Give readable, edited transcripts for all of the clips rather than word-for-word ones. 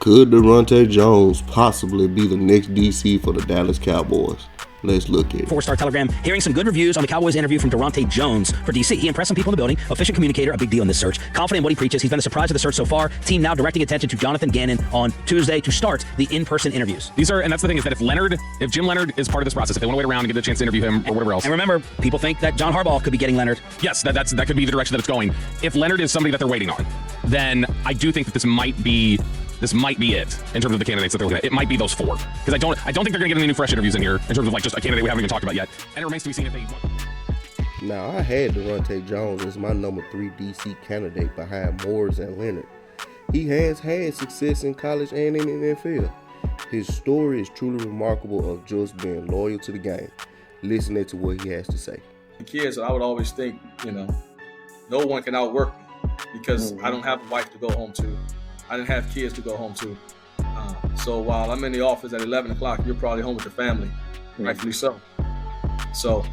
Could Daronte Jones possibly be the next DC for the Dallas Cowboys? Let's look at it. Four-star Telegram, hearing some good reviews on the Cowboys interview from Daronte Jones for DC. He impressed some people in the building. Efficient communicator, a big deal in this search. Confident in what he preaches. He's been a surprise of the search so far. Team now directing attention to Jonathan Gannon on Tuesday to start the in-person interviews. And that's the thing, is that if Jim Leonard is part of this process, if they want to wait around and get the chance to interview him or whatever else. And remember, people think that John Harbaugh could be getting Leonard. Yes, that could be the direction that it's going. If Leonard is somebody that they're waiting on, then I do think that this might be it in terms of the candidates that they're looking at. It might be those four, because I don't think they're going to get any new fresh interviews in here in terms of like just a candidate we haven't even talked about yet. And it remains to be seen if they want. Now, I had Daronte Jones as my number 3 DC candidate behind Morris and Leonard. He has had success in college and in the NFL. His story is truly remarkable of just being loyal to the game. Listening to what he has to say. The kids, I would always think, no one can outwork me because I don't have a wife to go home to. I didn't have kids to go home to. So while I'm in the office at 11 o'clock, you're probably home with your family, rightfully so. So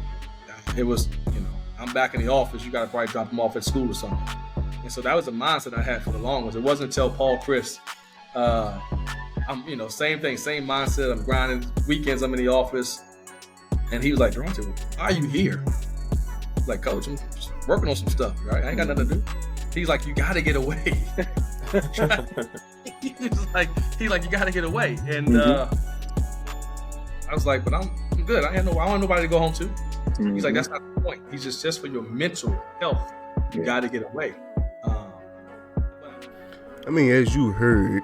it was, I'm back in the office. You got to probably drop them off at school or something. And so that was the mindset I had for the longest. It wasn't until Paul Chris, same thing, same mindset. I'm grinding. Weekends, I'm in the office. And he was like, Daronte, why are you here? I was like, Coach, I'm just working on some stuff, right? I ain't got nothing to do. He's like, you got to get away. He's like, you got to get away. And I was like, but I'm good. I don't want nobody to go home to. He's like, that's not the point. He's just for your mental health. You got to get away. As you heard,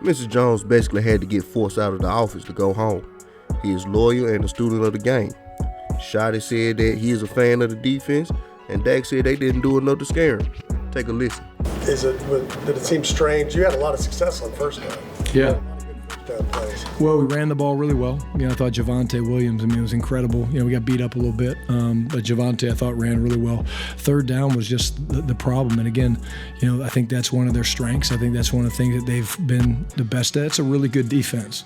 Mr. Jones basically had to get forced out of the office to go home. He is loyal and a student of the game. Shotty said that he is a fan of the defense, and Dak said they didn't do enough to scare him. Take a listen. Did it seem strange? You had a lot of success on first down. Yeah. Plays. Well, we ran the ball really well. I thought Javonte Williams, was incredible. We got beat up a little bit, but Javonte, I thought, ran really well. Third down was just the problem. And again, I think that's one of their strengths. I think that's one of the things that they've been the best at. It's a really good defense,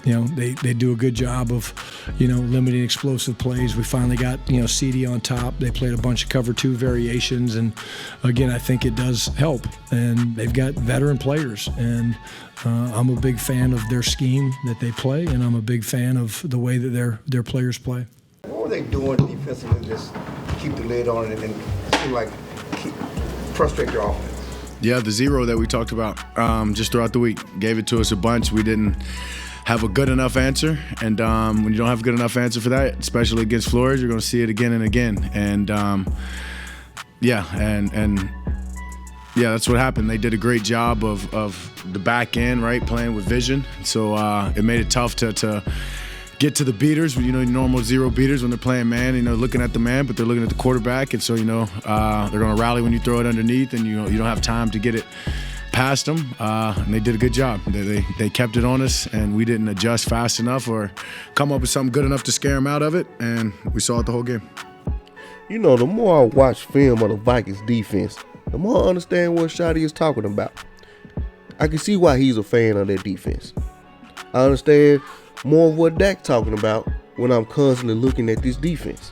they do a good job of, limiting explosive plays. We finally got, CD on top. They played a bunch of cover 2 variations. And again, I think it does help. And they've got veteran players. And I'm a big fan of their scheme that they play. And I'm a big fan of the way that their players play. What were they doing defensively? Just keep the lid on it and seem like frustrate your offense. Yeah, the zero that we talked about just throughout the week gave it to us a bunch. We didn't have a good enough answer, and when you don't have a good enough answer for that, especially against Flores, you're going to see it again and again. And that's what happened. They did a great job of the back end, right, playing with vision. So it made it tough to get to the beaters. Normal zero beaters when they're playing man. Looking at the man, but they're looking at the quarterback, and so they're going to rally when you throw it underneath, and you don't have time to get it past them, and they did a good job. They kept it on us, and we didn't adjust fast enough or come up with something good enough to scare them out of it, and we saw it the whole game. The more I watch film of the Vikings defense, the more I understand what Shotty is talking about. I can see why he's a fan of their defense. I understand more of what Dak's talking about when I'm constantly looking at this defense.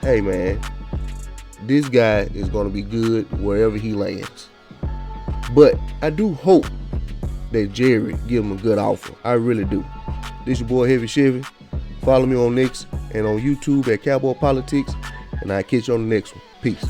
Hey man, this guy is going to be good wherever he lands. But I do hope that Jerry give him a good offer. I really do. This your boy Heavy Chevy. Follow me on X and on YouTube at Cowboy Politics, and I'll catch you on the next one. Peace.